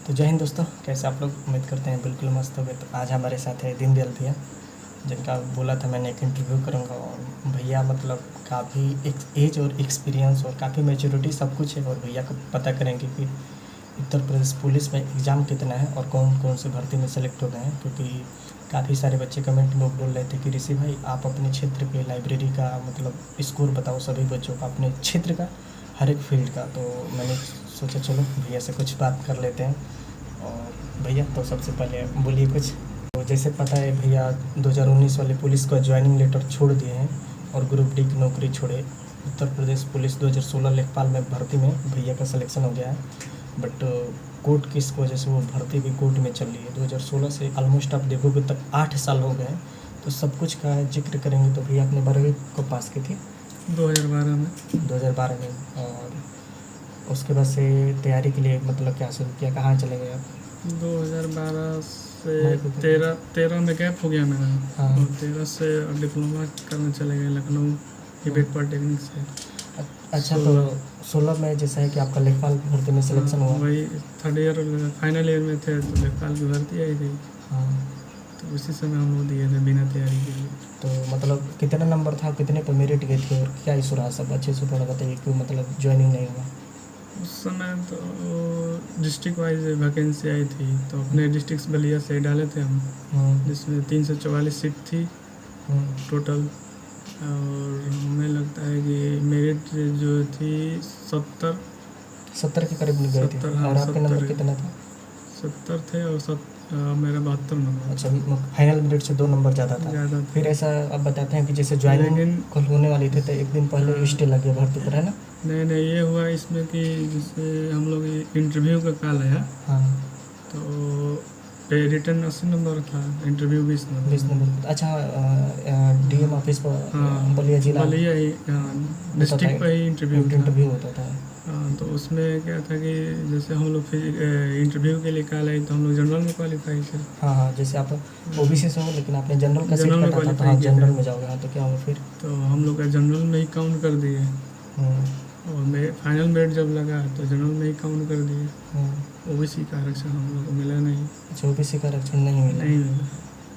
तो जय हिंद दोस्तों, कैसे आप लोग? उम्मीद करते हैं बिल्कुल मस्त होंगे। तो आज हमारे साथ है दीनदयाल भैया, जिनका बोला था मैंने एक इंटरव्यू करूंगा। और भैया मतलब काफ़ी एक एज और एक्सपीरियंस और काफ़ी मैच्योरिटी सब कुछ है। और भैया को पता करेंगे कि उत्तर प्रदेश पुलिस में एग्ज़ाम कितना है और कौन कौन से भर्ती में सेलेक्ट हो गए हैं। क्योंकि काफ़ी सारे बच्चे कमेंट में बोल रहे थे कि ऋषि भाई आप अपने क्षेत्र के लाइब्रेरी का मतलब स्कोर बताओ सभी बच्चों का, अपने क्षेत्र का, हर एक फील्ड का। तो मैंने सोचा चलो भैया से कुछ बात कर लेते हैं। और भैया तो सबसे पहले बोलिए कुछ। तो जैसे पता है भैया 2019 वाले पुलिस का ज्वाइनिंग लेटर छोड़ दिए हैं और ग्रुप डी की नौकरी छोड़े। उत्तर प्रदेश पुलिस 2016 लेखपाल में भर्ती में भैया का सिलेक्शन हो गया है। बट कोर्ट केस की वजह से वो भर्ती भी कोर्ट में चल रही है। 2016 से ऑलमोस्ट आप देखोगे तक 8 साल हो गए हैं। तो सब कुछ का जिक्र करेंगे। तो भैया आपने 12वीं को पास की थी 2012 में। और उसके बाद से तैयारी के लिए मतलब क्या शुरू किया, कहाँ चले गए आप? 2012 से 13 में गैप हो गया मेरा। हाँ। और 13 से डिप्लोमा करने चले गए लखनऊ ईबेक पॉलिटेक्निक से। अच्छा, तो 16 में जैसा है कि आपका लेखपाल भर्ती में सिलेक्शन हुआ। वही थर्ड ईयर फाइनल ईयर में थे तो लेखपाल की भर्ती आई थी। हाँ, तो उसी समय हम लोग दिए थे बिना तैयारी के लिए। तो मतलब कितना नंबर था, कितने पर मेरिट गए थे और क्या इशू रहा? सब अच्छे से थोड़ा बताइए क्यों मतलब ज्वाइनिंग नहीं हुआ। उस समय तो डिस्ट्रिक्ट वाइज वैकेंसी आई थी तो अपने डिस्ट्रिक्ट बलिया से डाले थे हम, जिसमें 344 सीट थी टोटल। और हमें लगता है कि मेरिट जो थी 70 के करीब गए थे। 70, हाँ, और आपके नंबर 70 कितना था? 70 थे और मेरा 72 नंबर। अच्छा, फाइनल मेरिट से 2 नंबर ज़्यादा था। ज़्यादा। फिर ऐसा अब बताते हैं कि जैसे ज्वाइनिंग कल होने वाली थी तो एक दिन पहले स्टे लग गया भर्ती पर, है ना? नहीं, ये हुआ इसमें कि जैसे हम लोग इंटरव्यू का कॉल आया। हाँ, तो रिटर्न 80 नंबर था, इंटरव्यू 20 नंबर। अच्छा, डीएम ऑफिस पर हाँ, बलिया जिला बलिया ही डिस्ट्रिक्ट पर ही इंटरव्यू होता था। हाँ, तो उसमें क्या था कि जैसे हम लोग फिर इंटरव्यू के लिए कॉल आई तो हम लोग जनरल में क्वालिफाई थे। हाँ, जैसे आप ओबीसी से हो लेकिन आपने जनरल का सीट जनरल में कटा था, तो qualify हाँ किया जनरल था। में जाओगे। हाँ, तो क्या हुआ फिर? तो हम लोग का जनरल में ही काउंट कर दिए। और फाइनल मेरिट जब लगा तो जनरल में ही काउंट कर दिए। ओबीसी का आरक्षण हम लोग को मिला नहीं। अच्छा, ओबीसी का आरक्षण नहीं मिला।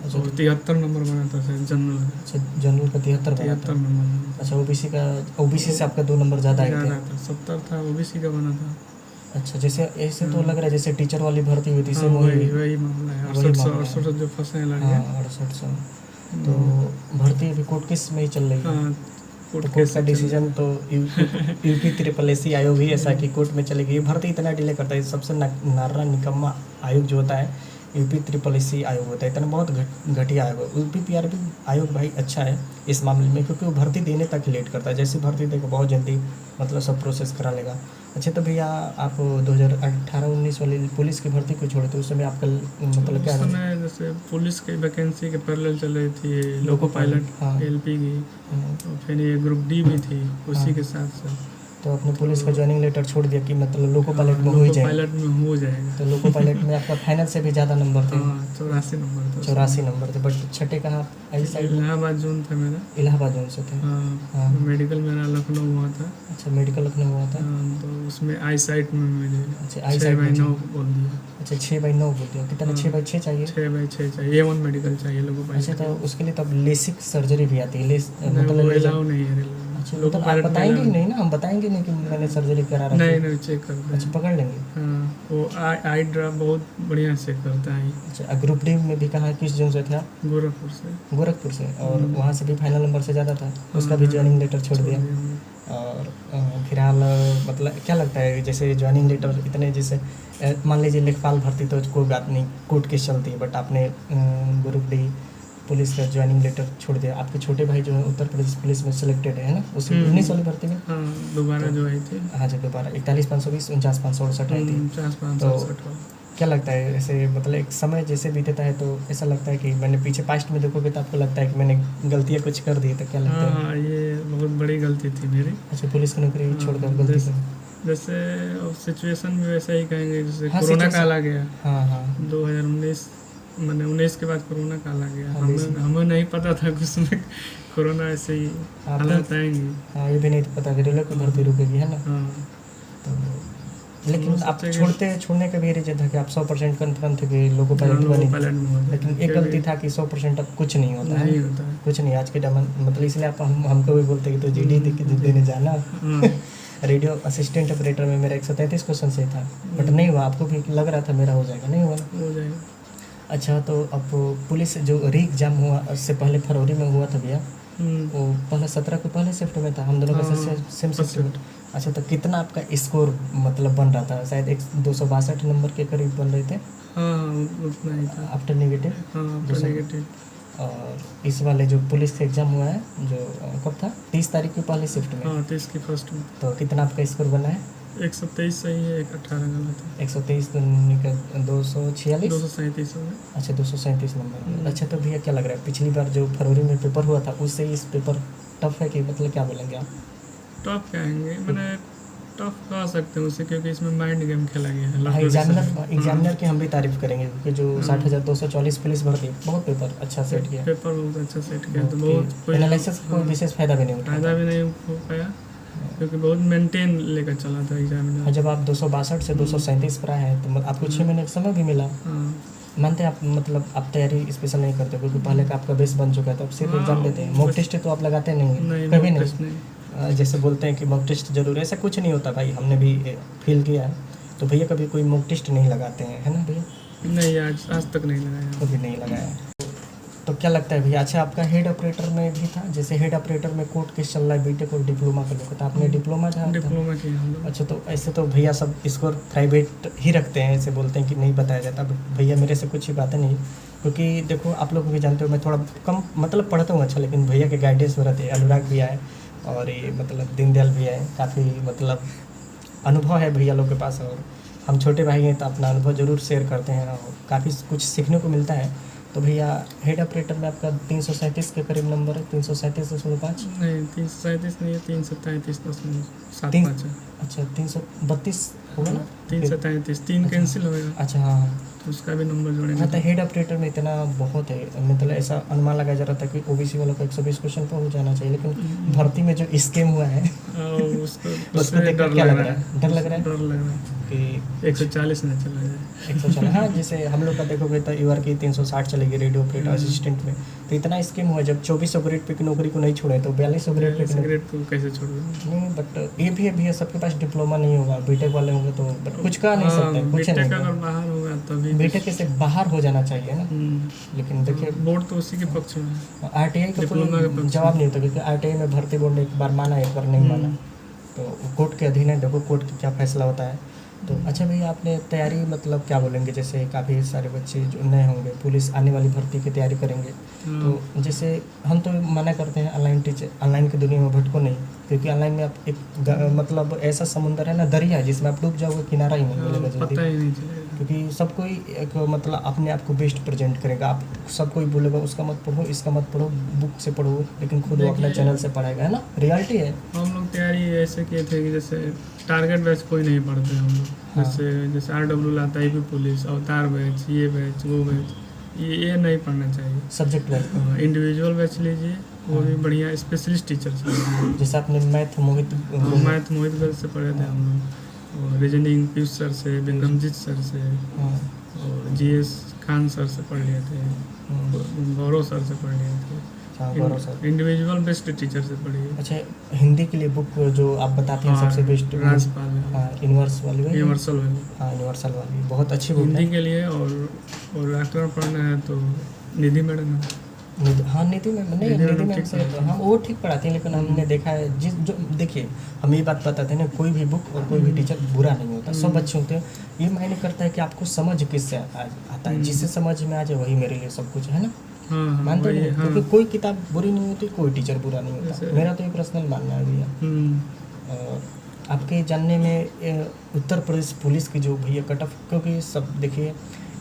अच्छा, और 73 नंबर बना था सर जनरल। अच्छा, जनरल का 73 नंबर। अच्छा, ओबीसी से आपका 2 नंबर ज़्यादा आए थे। था 70 था, ओबीसी का बना था। अच्छा, जैसे ऐसे तो लग रहा है जैसे टीचर वाली भर्ती हुई थी, हाँ, सेम वही मामला है। 68 जो फंसे हैं लड़के। हाँ, 6800। तो भर्ती अभी कोर्ट केस में ही चल रही है। हाँ, तो कोर्ट का डिसीजन तो यूपी ट्रिपल एसी आयोग ही ऐसा कि कोर्ट में चलेगी। ये भर्ती इतना डिले करता है। सबसे नारा निकम्मा आयोग जो होता है यूपी ट्रिपल एसी आयोग होता है। इतना बहुत घटिया आयोग है। यूपी पीआरबी आयोग भाई अच्छा है इस मामले में, क्योंकि वो भर्ती देने तक लेट करता है। जैसे भर्ती देगा बहुत जल्दी मतलब सब प्रोसेस करा लेगा। अच्छा, तो भैया आप 2018-19 वाली पुलिस की भर्ती को छोड़े तो उस समय आपका मतलब क्या? उस समय जैसे पुलिस की वैकेंसी के पैरेलल चल रही थी लोको पायलट, हाँ। एलपी की। और फिर ये ग्रुप डी भी थी उसी के साथ साथ। तो आपने पुलिस का ज्वाइनिंग लेटर छोड़ दिया कि मतलब लोको पायलट में हो ही जाएगा। पायलट में हो जाएगा। तो लोको पायलट में आपका फाइनल से भी ज़्यादा नंबर थे। 84 नंबर था। 84 नंबर थे। बट छठे कहाँ आई साइड? इलाहाबाद जोन था मेरा। इलाहाबाद जोन से थे। हाँ, मेडिकल मेरा लखनऊ हुआ था। अच्छा, मेडिकल लखनऊ हुआ था। तो उसमें आई साइट में मुझे अच्छा, आई साइड 6/9 बोल दिया। अच्छा, 6/9 बोल दिया। कितना? 6/6 चाहिए। 6/6 चाहिए। A1 मेडिकल चाहिए लोगो पायलट। अच्छा, तो उसके लिए तब लेसिक सर्जरी भी आती है। मतलब अलाउ नहीं है। अच्छा, मतलब आप बताएंगे नहीं ना? हम बताएंगे नहीं कि मैंने सर्जरी करा रखी है। नहीं, चेक करते हैं। अच्छा, पकड़ लेंगे। हाँ, वो आई ड्रॉप बहुत बढ़िया चेक करता है। अच्छा, ग्रुप डी में भी कहाँ, किस जोन से था? गोरखपुर से। और वहाँ से भी फाइनल नंबर से ज़्यादा था। उसका भी ज्वाइनिंग लेटर छोड़ दिया। और फिलहाल मतलब क्या लगता है जैसे ज्वाइनिंग लेटर इतने, जैसे मान लीजिए लेखपाल भर्ती तो कोई बात नहीं, कोर्ट केस चलती है। बट आपने ग्रुप डी पुलिस का ज्वाइनिंग लेटर छोड़ दिया। आपके छोटे भाई जो है उत्तर प्रदेश पुलिस में सिलेक्टेड है ना, उसी 19 वाली भर्ती में। हाँ, दोबारा जो आई थी। हाँ जी, दोबारा 41,520 49,568 आई थी। 49,568। क्या लगता है ऐसे मतलब एक समय जैसे बीतता है तो ऐसा लगता है कि मैंने पीछे पास्ट में देखोगे तो आपको लगता है कि मैंने गलतियाँ कुछ कर दी, तो क्या लगता है? हाँ, ये बहुत बड़ी गलती थी मेरी। अच्छा, पुलिस की नौकरी छोड़कर गलती कर? जैसे सिचुएशन भी वैसा ही कहेंगे जैसे हाँ, कोरोना काल आ गया। हाँ 2019 मैंने 19 के बाद कोरोना काल आ गया। हाँ, हमें नहीं पता था कि उसमें कोरोना ऐसे ही हालात आएंगे। हाँ, ये भी नहीं पता कि रेलवे की भर्ती रुकेगी, है ना? हाँ, तो लेकिन लोग आप सोचे कि छोड़ने का भी रीजन था कि आप 100% कन्फर्म थे कि लोको पायलट लोको बनी, पायलट में हो जाए, लेकिन एक क्योंकि गलती था कि 100% अब कुछ नहीं होता है नहीं ना? होता है। कुछ नहीं आज के टाइम मतलब इसलिए आप हमको भी बोलते कि तो जीडी देने जाना। हाँ, रेडियो असिस्टेंट ऑपरेटर में मेरा 133 क्वेश्चन सही था, बट नहीं हुआ। आपको भी लग रहा था मेरा हो जाएगा, नहीं हुआ ना? हो जाएगा। अच्छा, तो अब पुलिस जो री एग्जाम हुआ उससे पहले फरवरी में हुआ था भैया, वो पहले 17 के पहले शिफ्ट में था, हम दोनों का हाँ, सेम शिफ्ट में। अच्छा, तो कितना आपका स्कोर मतलब बन रहा था? शायद 262 नंबर के करीब बन रहे थे हाँ, उतना ही था। After negative. हाँ, आफ्टर नेगेटिव। और इस वाले जो पुलिस का एग्ज़ाम हुआ है जो कब था, 30 तारीख की पहले शिफ्ट में, हाँ, 30 की फर्स्ट में। तो कितना आपका स्कोर बना है? 123 सही है, 18 गलत है। 123 का 246। 237 हो गया। अच्छा, 237 नंबर। हम्म। अच्छा, तो भैया क्या लग रहा है पिछली बार जो फरवरी में पेपर हुआ था उससे इस पेपर टफ है कि मतलब क्या बोलेंगे आप? टफ कहेंगे, मैंने टफ कह सकते हैं उसे, क्योंकि इसमें माइंड गेम खेला गया है। हाँ, एग्जामिनर की हम भी तारीफ करेंगे क्योंकि जो हाँ। 60,244 पुलिस भर्ती बहुत पेपर अच्छा सेट किया, पेपर बहुत अच्छा सेट किया, तो बहुत कोई एनालिसिस को हाँ, विशेष फायदा भी नहीं उठाया। फायदा भी नहीं हो पाया, क्योंकि बहुत मेंटेन लेकर चला था एग्जामिनर। और जब आप 262 से 237 पर आए हैं तो आपको 6 महीने का समय भी मिला। हाँ, मानते हैं आप मतलब आप तैयारी स्पेशल नहीं करते क्योंकि पहले का आपका बेस बन चुका है, तो आप सिर्फ हाँ, एग्जाम देते हैं। मॉक टेस्ट तो आप लगाते नहीं नहीं, कभी mock नहीं। test नहीं। जैसे बोलते हैं कि मॉक टेस्ट जरूर है, ऐसा कुछ नहीं होता भाई, हमने भी फील किया है। तो भैया कभी कोई मॉक टेस्ट नहीं लगाते हैं, है ना भैया? नहीं, आज तक नहीं लगाया। कभी नहीं लगाया। तो क्या लगता है भैया, अच्छा आपका हेड ऑपरेटर में भी था, जैसे हेड ऑपरेटर में कोर्ट केस चल रहा है, बीटेक और डिप्लोमा का लोग, तो आपने डिप्लोमा था? डिप्लोमा किया हम लोग। अच्छा, तो ऐसे तो भैया सब स्कोर प्राइवेट ही रखते हैं, ऐसे बोलते हैं कि नहीं बताया जाता। अब भैया मेरे से कुछ ही बातें नहीं, क्योंकि देखो आप लोग भी जानते हो मैं थोड़ा कम मतलब पढ़ता हूँ अच्छा, लेकिन भैया के गाइडेंस में रहते हैं। अनुराग भी आए और ये मतलब दीनदयाल भी आए, काफ़ी मतलब अनुभव है भैया लोग के पास, और हम छोटे भाई हैं तो अपना अनुभव ज़रूर शेयर करते हैं और काफ़ी कुछ सीखने को मिलता है। तो भैया हेड ऑपरेटर में आपका 337 के करीब नंबर है, 337.5? नहीं, 337 नहीं है, 337.75 है। अच्छा, 332 होगा ना? 337, 3 कैंसिल हो गया, अच्छा, हाँ, तो उसका भी नंबर जोड़ेंगे। हाँ। तो हेड ऑपरेटर में इतना बहुत है, मतलब ऐसा अनुमान लगाया जा रहा था कि ओबीसी वालों को 120 क्वेश्चन पर हो जाना चाहिए, लेकिन भर्ती में जो स्कीम हुआ है उसको उसको देखकर क्या लग रहा है? डर लग रहा है डर लग रहा है कि 140 न चला जाए। 140। हाँ, जैसे हम लोग का देखोगे तो ईवर की 360 चलेगी रेडियो ऑपरेटर असिस्टेंट में, तो इतना स्कीम हुआ जब 2400 ग्रेड पे की नौकरी को नहीं छोड़े तो 4200 ग्रेड पे की सिगरेट को कैसे छोड़ दूँ? नहीं, बट ये भी है भैया सबके पास डिप्लोमा नहीं होगा, बीटेक वाले होंगे तो बट कुछ कह नहीं सकते, कुछ बीटेक नहीं अगर बाहर होगा तभी बीटेक से बाहर हो जाना चाहिए ना, लेकिन देखिए बोर्ड तो उसी के पक्ष में है। आरटीआई का डिप्लोमा के कोई पक्ष जवाब में। नहीं होता, क्योंकि आरटीआई में भर्ती बोर्ड ने एक बार माना एक बार नहीं माना, तो कोर्ट के अधीन है, देखो कोर्ट का क्या फैसला होता है। तो अच्छा भैया आपने तैयारी मतलब क्या बोलेंगे, जैसे काफ़ी सारे बच्चे जो नए होंगे पुलिस आने वाली भर्ती की तैयारी करेंगे, तो जैसे हम तो मना करते हैं ऑनलाइन की दुनिया में भटको नहीं, क्योंकि ऑनलाइन में आप एक मतलब ऐसा समुंदर है ना, दरिया है जिसमें आप डूब जाओगे, किनारा ही नहीं मिलेगा जल्दी, पता ही नहीं चलेगा, क्योंकि सब कोई एक मतलब अपने आप को बेस्ट प्रेजेंट करेगा। आप सब कोई बोलेगा उसका मत पढ़ो, इसका मत पढ़ो, बुक से पढ़ो, लेकिन खुद वो अपना चैनल से पढ़ाएगा, है ना, रियलिटी है। हम लोग तैयारी ऐसे किए थे कि जैसे टारगेट बैच कोई नहीं पढ़ते हम लोग। हाँ। जैसे RW लाता है, भी पुलिस, अवतार बैच, ये बैच, वो बैच, ये नहीं पढ़ना चाहिए। सब्जेक्ट वाइज इंडिविजुअल बैच लीजिए, वो भी बढ़िया स्पेशलिस्ट टीचर से। जैसे आपने मैथ मोहित गर्ल से पढ़े थे हम लोग, और रीजनिंग पीयूष सर से, विक्रमजीत सर से, हाँ, और GS खान सर से पढ़ लिए थे, गौरव सर से पढ़ लिए थे। हाँ, गौरव सर। इंडिविजुअल बेस्ट टीचर से पढ़िए। अच्छा, हिंदी के लिए बुक जो आप बताते हैं सबसे बेस्ट राजपाल, हाँ, यूनिवर्सल वाली, हाँ, यूनिवर्सल वाली बहुत अच्छी बुक हिंदी है। के लिए। और व्याकरण पढ़ना है तो निधि मैडम है। हाँ, निधि मैम नहीं, निधि मैम से हाँ वो ठीक पढ़ाती हैं, लेकिन हमने देखा है जो देखिए हम ये बात बताते हैं ना, कोई भी बुक और कोई भी टीचर बुरा नहीं होता, सब अच्छे होते हैं। ये मायने करता है कि आपको समझ किससे आता है, जिससे समझ में आ जाए वही मेरे लिए सब कुछ है ना, हाँ, मानते वही, हैं, क्योंकि कोई किताब बुरी नहीं होती, कोई टीचर बुरा नहीं होता, मेरा तो ये पर्सनल मानना है भैया। और आपके जानने में उत्तर प्रदेश पुलिस की जो भैया कट ऑफ, क्योंकि सब देखिए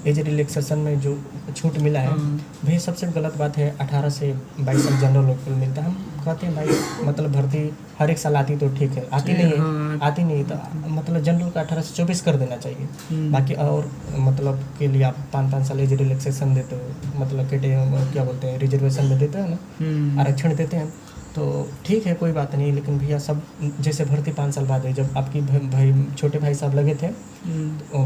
एज रिलैक्सेशन में जो छूट मिला है भैया, सबसे गलत बात है 18 से 22 साल जनरल लोकल मिलता है। हम कहते हैं भाई मतलब भर्ती हर एक साल आती तो ठीक है, आती नहीं है, आती नहीं तो मतलब जनरल का 18 से 24 कर देना चाहिए। बाकी और मतलब के लिए आप 5-5 साल एज रिलैक्सेशन देते हो, मतलब क्या बोलते हैं रिजर्वेशन में देते हैं ना, आरक्षण देते हैं, तो ठीक है, कोई बात नहीं, लेकिन भैया सब जैसे भर्ती 5 साल बाद हुई, जब आपकी भाई छोटे भाई साहब लगे थे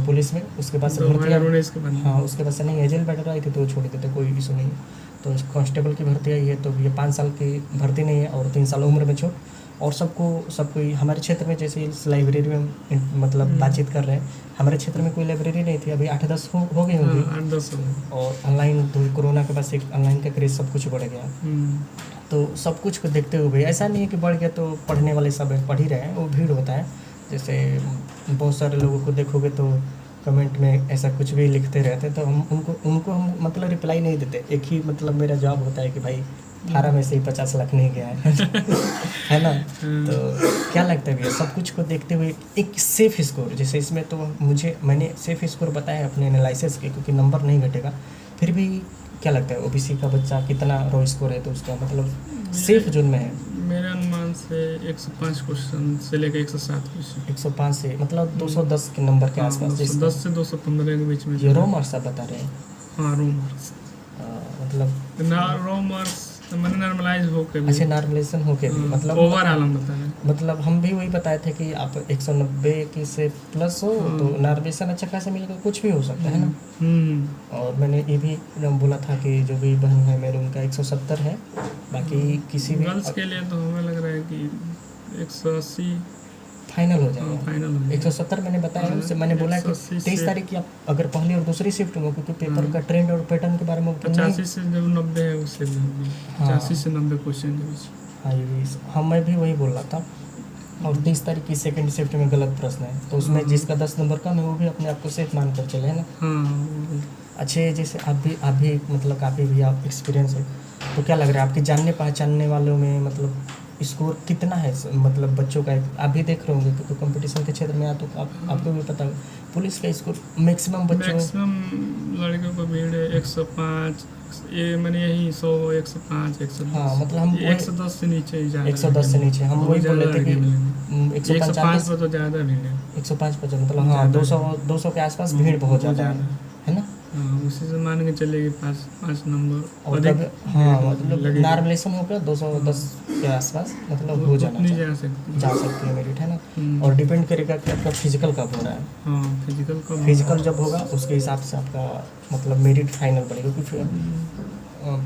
पुलिस में, उसके बाद से भर्ती 2019 के बाद। हाँ, उसके बाद से नहीं, एजेंट बैठर आई थी तो वो छोड़ देते, कोई इशू नहीं है। तो कांस्टेबल की भर्ती आई है, तो ये 5 साल की भर्ती नहीं है और 3 साल उम्र में छूट। और सब कोई हमारे क्षेत्र में जैसे इस लाइब्रेरी में मतलब बातचीत कर रहे हैं, हमारे क्षेत्र में कोई लाइब्रेरी नहीं थी, अभी 8-10 हो गई होगी। 8-10 हो। और ऑनलाइन तो कोरोना के बाद से ऑनलाइन का क्रेज सब कुछ बढ़ गया। तो सब कुछ को देखते हुए ऐसा नहीं है कि बढ़ गया तो पढ़ने वाले सब पढ़ ही रहे हैं, वो भीड़ होता है। जैसे बहुत सारे लोगों को देखोगे तो कमेंट में ऐसा कुछ भी लिखते रहते हैं, तो हम उनको हम मतलब रिप्लाई नहीं देते। एक ही मतलब मेरा जॉब होता है कि भाई फार्म में से ही 50 लाख नहीं गया है है ना। तो क्या लगता है भैया, सब कुछ को देखते हुए एक सेफ स्कोर, जैसे इसमें तो मैंने सेफ स्कोर बताया है अपने एनालिसिस के, क्योंकि नंबर नहीं घटेगा, फिर भी क्या लगता है ओबीसी का बच्चा कितना रो स्कोर है, तो उसका मतलब सेफ जोन में है? मेरे अनुमान से 105 क्वेश्चन से लेकर 107 क्वेश्चन। 105 से मतलब 210 के नंबर के आसपास। 210 से 215 के बीच में। ये रो मार्क्स आप बता रहे हैं? हाँ, रो मार्क्स मतलब रो मार्क्स मैंने नॉर्मलाइज होके भी। अच्छा, नॉर्मलाइजेशन होके भी मतलब ओवरऑल हम बता रहे हैं। मतलब हम भी वही बताए थे कि आप 190 की से प्लस हो तो नॉर्मलाइजेशन अच्छा खासा मिलेगा, कुछ भी हो सकता है ना। और मैंने ये भी बोला था कि जो भी बहन है मेरे, उनका 170 है, बाकी किसी भी गर्ल्स के लिए तो हमें लग रहा है कि 180 फाइनल हो जाएगा। फाइनल हो 170 मैंने बताया उससे, मैंने बोला कि 23 तारीख की आप अगर पहली और दूसरी शिफ्ट में, क्योंकि पेपर का ट्रेंड और पैटर्न के बारे में 85 से जब 90 है उससे भी होगी। 85 से 90 क्वेश्चन के बीच। हाँ, ये भी हाँ, मैं भी वही बोल रहा था। और 30 तारीख की सेकंड शिफ्ट में गलत प्रश्न है, तो उसमें जिसका 10 नंबर कम है वो भी अपने आप को सेफ मान कर चले, है ना। हाँ। अच्छे, जैसे आप भी मतलब काफ़ी भी आप एक्सपीरियंस है, तो क्या लग रहा है आपके जानने पहचानने वालों में मतलब स्कोर कितना है, मतलब बच्चों का? आप भी देख रहे होंगे क्योंकि कंपटीशन के क्षेत्र में तो आपको भी पता है पुलिस का स्कोर मैक्सिमम लड़कियों को भीड़ है 105, ये मैंने यही 100, 105, 110। हाँ, मतलब हम 110 से नीचे ही ज़्यादा। 110 से नीचे हम वही बोल रहे थे कि 105 पर तो ज़्यादा भीड़ है। 105 पर मतलब हाँ, 200 के आसपास भीड़ बहुत ज़्यादा है ना। हाँ, उसी से मान के चलेगी 5 नंबर और तब हाँ, मतलब नॉर्मलाइजेशन होकर 210 के आसपास मतलब हो जाना जा सकती है मेरिट, है ना। और डिपेंड करेगा कि आपका फिजिकल कब हो रहा है। हाँ, फिजिकल जब होगा उसके हिसाब से आपका मतलब मेरिट फाइनल पड़ेगा, क्योंकि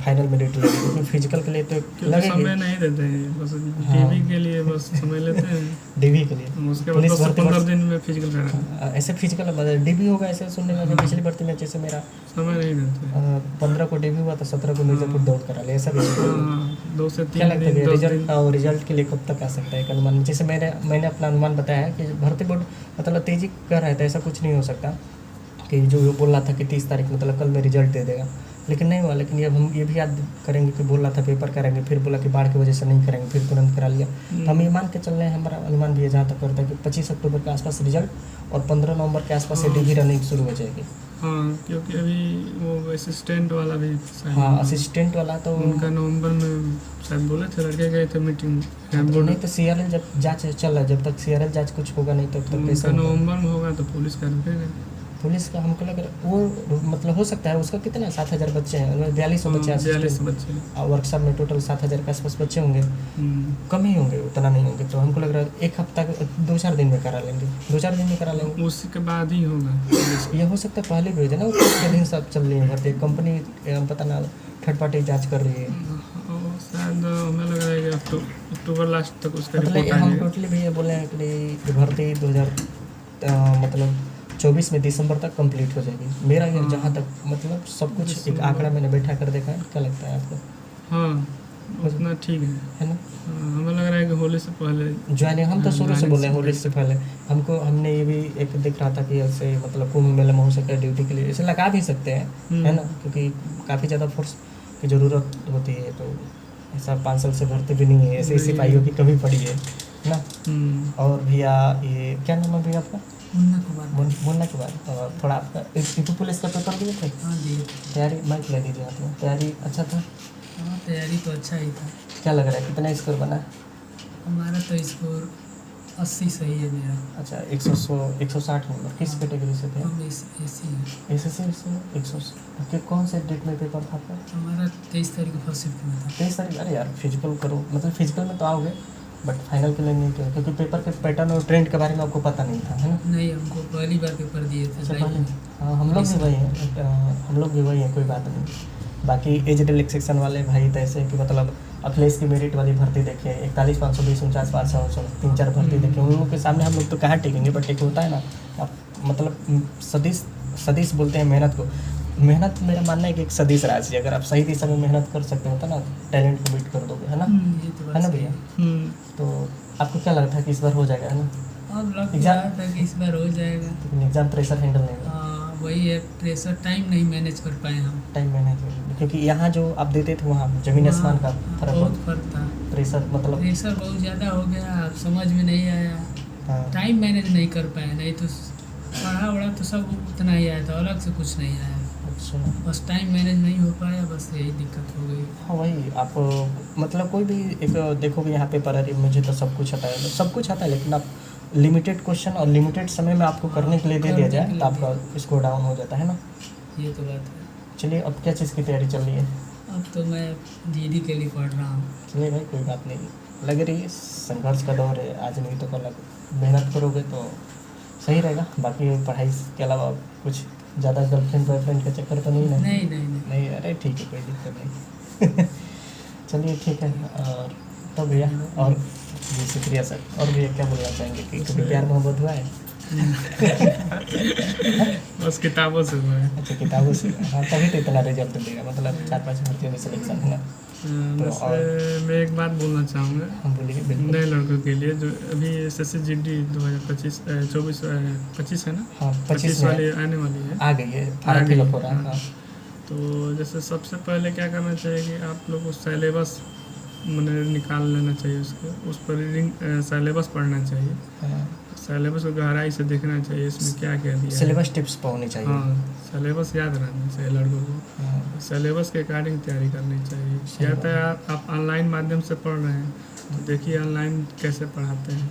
फाइनल मेरिट लगेगा, क्योंकि फिजिकल के लिए तो लगेगा। समय नहीं देते हैं, बस डीवी के लिए बस समय लेते हैं। डीवी के लिए उसके बाद 15 दिन में फिजिकल करा। ऐसे फिजिकल डीवी होगा, ऐसे सुनने में पिछली भर्ती में जैसे मेरा समय नहीं देते। 15 को डीवी हुआ तो 17 को मिर्जापुर दौड़ करा ले, ऐसा भी 2 से 3 क्या लगता है रिजल्ट? और रिजल्ट के लिए कब तक आ सकता है एक अनुमान? जैसे मैंने अपना अनुमान बताया है कि भर्ती बोर्ड मतलब तेजी कर रहा है, तो ऐसा कुछ नहीं हो सकता कि जो बोल रहा था कि 30 तारीख मतलब कल में रिजल्ट दे देगा, लेकिन नहीं हुआ। लेकिन अब हम ये भी याद करेंगे कि बोल रहा था पेपर करेंगे, फिर बोला कि बाढ़ की वजह से नहीं करेंगे, फिर तुरंत करा लिया। तो हम ये मान के चल रहे हैं, हमारा अनुमान भी है जहाँ तक करता है कि 25 अक्टूबर के आसपास रिजल्ट और 15 नवंबर के आसपास से डीवी रनिंग शुरू हो जाएगी। हाँ, क्योंकि अभी वो असिस्टेंट वाला भी। हाँ, असिस्टेंट वाला तो उनका नवंबर में शायद बोले थे, लड़के गए थे मीटिंग। नहीं तो सीआरएल जब जांच चल रहा है, जब तक सीआरएल जांच कुछ होगा नहीं तब तक कैसे नवंबर में होगा तो पुलिस का रुकेगा। पुलिस का हमको लग रहा है वो मतलब हो सकता है उसका कितना 7,000 बच्चे हैं, 4200 बच्चे हैं 4200 बच्चे और वर्कशॉप में टोटल 7,000 के आसपास बच्चे होंगे। कम ही होंगे, उतना नहीं होंगे। तो हमको लग रहा है एक हफ्ता 2-4 दिन में करा लेंगे, 2-4 दिन में करा लेंगे। उसी के बाद ही होगा। ये हो सकता है पहले भी हो जाए ना, उसके दिन सब चल रही है भर्ती, कंपनी पता ना थर्ड पार्टी जाँच कर रही है शायद। हमें लग रहा है कि अक्टूबर लास्ट तक उसका मतलब रिपोर्ट आ हम जाएगा। टोटली भी ये बोले हैं कि भर्ती 2024 में दिसंबर तक कंप्लीट हो जाएगी। मेरा ये जहाँ तक मतलब सब कुछ एक आंकड़ा मैंने बैठा कर देखा है। क्या लगता है आपको? हाँ, उतना ठीक है ना। हमें लग रहा है कि होली से पहले ज्वाइनिंग हम तो शुरू से बोले होली से पहले हमने ये भी एक दिख रहा था कि ऐसे मतलब कुंभ मेले में हो सके ड्यूटी के लिए ऐसे लगा भी सकते हैं, है ना, क्योंकि काफ़ी ज़्यादा फोर्स की ज़रूरत होती है। तो ऐसा 5 साल से भर्ती भी नहीं है, ऐसे सिपाहियों की कमी पड़ी है ना। और भैया ये क्या नाम है भैया आपका? मुन्ना के बाद और थोड़ा आपका यूपी पुलिस का पेपर दिए थे? हाँ, दिए। तैयारी माइक ले लीजिए आप। तैयारी अच्छा था? हाँ, तैयारी तो अच्छा ही था। क्या लग रहा है कितना स्कोर बना? हमारा तो स्कोर 80 सही है मेरा। अच्छा 160 नंबर किस कैटेगरी से थे? हम ऐसी है। एसएससी से 100 कि कौन से डेट में पेपर था आपका? हमारा 23 तारीख को फर्स्ट शिफ्ट में था। 23 तारीख? अरे यार फिजिकल करो, मतलब फिजिकल में तो आओगे बट फाइनल के लिए नहीं किया क्योंकि पेपर के पैटर्न और ट्रेंड के बारे में आपको पता नहीं था, है ना? नहीं, हमको पहली बार पेपर दिए थे अच्छा लाइफ पहले, में। हाँ हम लोग भी वही हैं, हम लोग भी वही हैं, कोई बात नहीं। बाकी एज रिलैक्सेशन वाले भाई तो ऐसे कि मतलब अखिलेश की मेरिट वाली भर्ती देखे 41 520 49 500 3-4 भर्ती देखे, उन लोगों के सामने हम लोग तो कहाँ टिकेंगे। बट एक होता है ना आप मतलब सदिश बोलते हैं मेहनत को। मेहनत मेरा मानना है कि एक सदिश राशि, अगर आप सही दिशा में मेहनत कर सकते हो तो ना टैलेंट को बीट कर दोगे, है ना? ये तो है बात ना सही भैया? है। तो आपको क्या लगता है कि इस बार हो जाएगा, है ना? अब लग एग्जाम- रहा था कि इस बार हो जाएगा। लेकिन एग्जाम प्रेशर हैंडल नहीं होगा, वही है, प्रेशर, टाइम नहीं मैनेज कर पाए हम। टाइम मैनेज, क्योंकि यहाँ जो आप देते थे वहाँ जमीन आसमान का फर्क बहुत हो। फर्क था। प्रेशर मतलब प्रेशर बहुत ज़्यादा हो गया, अब समझ में नहीं आया, हाँ, टाइम मैनेज नहीं कर पाए। नहीं तो पढ़ा वढ़ा तो सब उतना ही आया था, अलग से कुछ नहीं आया। अच्छा बस टाइम मैनेज नहीं हो पाया, बस यही दिक्कत हो गई। हाँ वही आप मतलब कोई भी एक देखोगे यहाँ पे पर मुझे तो सब कुछ आता है, सब कुछ आता है, लेकिन आप लिमिटेड क्वेश्चन और लिमिटेड समय में आपको करने के लिए दे दिया जाए तो आपका स्कोर डाउन हो जाता है ना। ये तो बात है। चलिए अब क्या चीज़ की तैयारी चल रही है? अब तो मैं जीडी के लिए पढ़ रहा हूँ। चलिए भाई कोई बात नहीं, लग रही है संघर्ष का दौर है, आज नहीं तो कल मेहनत करोगे तो सही रहेगा। बाकी पढ़ाई के अलावा कुछ ज़्यादा गर्लफ्रेंड बॉयफ्रेंड का चक्कर तो नहीं ना? नहीं नहीं नहीं। नहीं अरे ठीक है कोई दिक्कत नहीं। चलिए ठीक है। और तो भैया और जी शुक्रिया सर। और भैया क्या बोलना चाहेंगे कि कभी प्यार मोहब्बत हुआ है? बस किताबों से हुआ है। अच्छा किताबों से, हाँ तभी तो इतना रिजल्ट देगा, मतलब 4-5 भर्तियों में सिलेक्शन है ना। बस मैं एक बात बोलना चाहूँगा हम बोलिए बिल्कुल। नए लड़कों के लिए जो अभी SSC GD 2025 है ना, हाँ 25 वाली में आने वाली है। आ गई है, आ फॉर्म गई, फिलअप हो रहा है। हाँ। हाँ तो जैसे सबसे पहले क्या करना चाहिए कि आप लोग को सिलेबस मैंने निकाल लेना चाहिए, उसको उस पर रीडिंग सिलेबस पढ़ना चाहिए, हाँ सिलेबस को गहराई से देखना चाहिए इसमें क्या क्या दिया है। सिलेबस टिप्स पर होनी चाहिए। हाँ, सिलेबस याद रहना चाहिए लड़कों को, हाँ, सिलेबस के अकॉर्डिंग तैयारी करनी चाहिए। सही या बात तो आप ऑनलाइन माध्यम से पढ़ रहे हैं तो देखिए ऑनलाइन कैसे पढ़ाते हैं,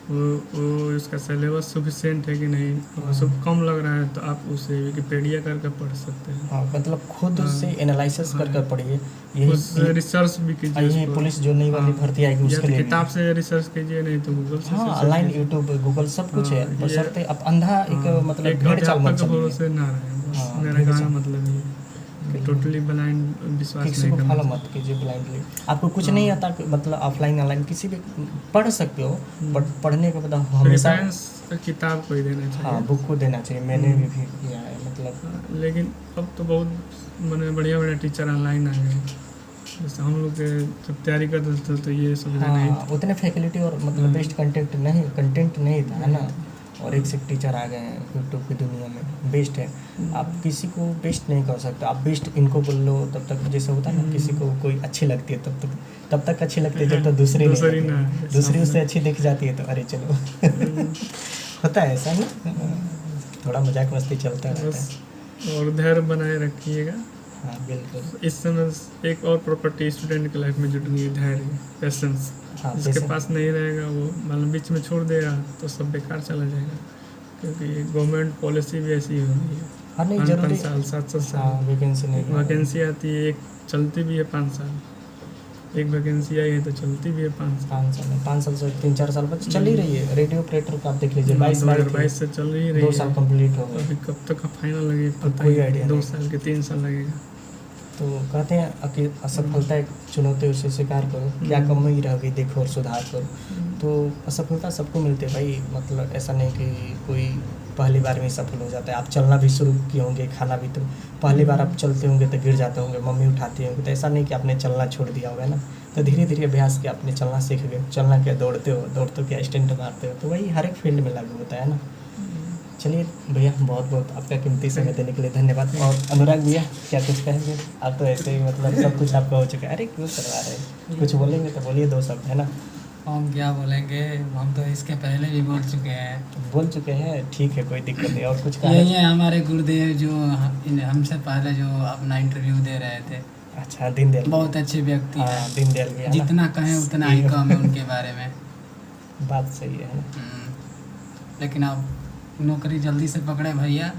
वो उसका सिलेबस सफिशिएंट है कि नहीं, अगर सब कम लग रहा है तो आप उसे विकिपीडिया करके पढ़ सकते हैं। हाँ मतलब खुद हाँ, से एनालिसिस कर कर हाँ। पढ़िए। कुछ रिसर्च भी कीजिए यही उस पर। पुलिस जो नई वाली हाँ, भर्ती आएगी या उसके तो लिए किताब से रिसर्च कीजिए, नहीं तो गूगल से हाँ research ऑनलाइन कीजिए। यूट्यूब गूगल सब कुछ है, हाँ, बशर्ते अब अंधा एक हाँ, मतलब एक भेड़ चाल अध्यापक मत के चलिए। भरोसे ना रहे, बस हाँ, मेरा भेड़ कहना चाल। मतलब ये है कि टोटली ब्लाइंड विश्वास किसी नहीं को करना फॉलो चाहिए। मत कीजिए ब्लाइंडली। आपको कुछ हाँ। नहीं आता कि मतलब ऑफलाइन ऑनलाइन किसी भी पढ़ सकते हो, बट पढ़ने के बाद हमेशा प्रेफरेंस किताब को ही देना चाहिए। हाँ बुक को देना चाहिए। मैंने भी किया है मतलब। हाँ, लेकिन अब तो बहुत मैंने बढ़िया टीचर ऑनलाइन आ गए, जैसे हम लोग के जब तैयारी करते थे तो ये सुविधा नहीं हाँ थी। उतने फैकल्टी और मतलब बेस्ट कंटेंट नहीं था, है ना? और एक से एक टीचर आ गए हैं यूट्यूब की दुनिया में, बेस्ट है। आप किसी को बेस्ट नहीं कर सकते, आप बेस्ट इनको बोल लो तब तक, जैसे होता है ना किसी को कोई अच्छी लगती है तब तक अच्छी लगती है जब तक दूसरी नहीं दूसरी लगती। ना, दूसरी सामने। उससे अच्छी दिख जाती है तो अरे चलो होता है ऐसा ना, थोड़ा मजाक मस्ती चलता रहता बस है। और धैर्य बनाए रखिएगा। हाँ बिल्कुल। इस समय एक और प्रॉपर्टी स्टूडेंट की लाइफ में जुटनी है, धैर्य, पेशेंस। हाँ जिसके जैसे पास नहीं रहेगा वो मतलब बीच में छोड़ देगा तो सब बेकार चला जाएगा, क्योंकि गवर्नमेंट पॉलिसी भी ऐसी हो रही है। हाँ नहीं 5 जरूरी। साल 7 हाँ साल वैकेंसी नहीं है। वैकेंसी आती है, एक चलती भी है 5 साल, एक वैकेंसी आई है तो चलती भी है 5 साल। 5 साल से 3-4 साल बस चल ही रही है। रेडियो ऑपरेटर का आप देख लीजिए 2022 से चल ही रही 2 है। साल कंप्लीट हो गए। अभी कब तक का फाइनल लगेगा पता कोई ही आइडिया 2 नहीं। साल के 3 साल लगेगा। तो कहते हैं कि असफलता एक चुनौती, उसे स्वीकार करो, क्या कमी रहोगी देखो और सुधार करो। तो असफलता सबको मिलती है भाई, मतलब ऐसा नहीं कि कोई पहली बार में सफल हो जाता है। आप चलना भी शुरू किए होंगे, खाना भी, तो पहली बार आप चलते होंगे तो गिर जाते होंगे, मम्मी उठाती होंगी, तो ऐसा नहीं कि आपने चलना छोड़ दिया होगा ना। तो धीरे धीरे अभ्यास किया, आपने चलना सीख गए। चलना क्या, दौड़ते हो क्या, स्टंट मारते हो, तो वही हर एक फील्ड में लागू होता है ना। चलिए भैया बहुत बहुत आपका कीमती समय देने के लिए धन्यवाद। और अनुराग भैया क्या कुछ कहेंगे? आप तो ऐसे ही मतलब सब कुछ आपका हो चुका है। अरे क्यों करवा रहे हैं, कुछ बोलेंगे तो बोलिए 2 शब्द, है ना? हम क्या बोलेंगे, हम तो इसके पहले भी बोल चुके हैं। बोल चुके हैं, ठीक है कोई दिक्कत नहीं। और कुछ यही कहा? है हमारे गुरुदेव जो हमसे पहले जो अपना इंटरव्यू दे रहे थे, अच्छा दीनदयाल, बहुत अच्छे व्यक्ति हाँ हैं। दीनदयाल भैया ना? जितना कहें उतना ही कम है उनके बारे में। बात सही है ना। लेकिन आप नौकरी जल्दी से पकड़े भैया।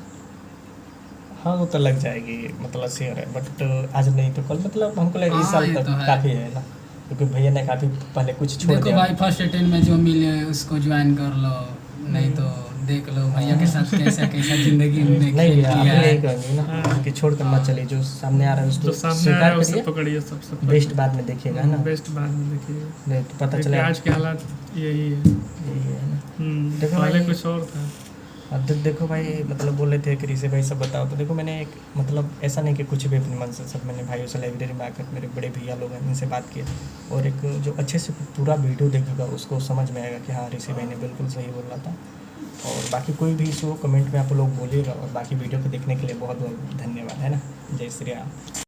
हाँ वो तो लग जाएगी, मतलब शेयर है, बट आज नहीं तो कल, मतलब हमको लगा इस हाँ, साल ये तक तो है। काफ़ी है ना, क्योंकि भैया ने काफ़ी पहले कुछ छोड़ देखो दिया। भाई फर्स्ट अटेम्प्ट में जो मिले उसको ज्वाइन कर लो, नहीं तो देख लो भैया के साथ कैसा कैसा जिंदगी में नहीं खेल भैया, आप किया नहीं है। कहेंगे ना कि छोड़ कर मत चलिए, जो सामने आ रहा है जो उसको सामने स्वीकार आया उसे करिए, पकड़िए सबसे बेस्ट बाद में देखिएगा ना, बेस्ट बाद में देखिए, नहीं तो पता क्योंकि चला आज के हालात यही है। यही है ना। देखो पहले भाई- कुछ और था। अब देखो भाई, मतलब बोल रहे थे कि ऋषि भाई सब बताओ, तो देखो मैंने एक, मतलब ऐसा नहीं कि कुछ भी अपने मन से, सब मैंने भाइयों से लाइब्रेरी में आकर मेरे बड़े भैया लोग हैं इनसे बात किया, और एक जो अच्छे से पूरा वीडियो देखेगा उसको समझ में आएगा कि हाँ ऋषि भाई ने बिल्कुल सही बोला था। और बाकी कोई भी इशू हो कमेंट में आप लोग बोलिएगा, और बाकी वीडियो को देखने के लिए बहुत बहुत धन्यवाद, है ना। जय श्री राम।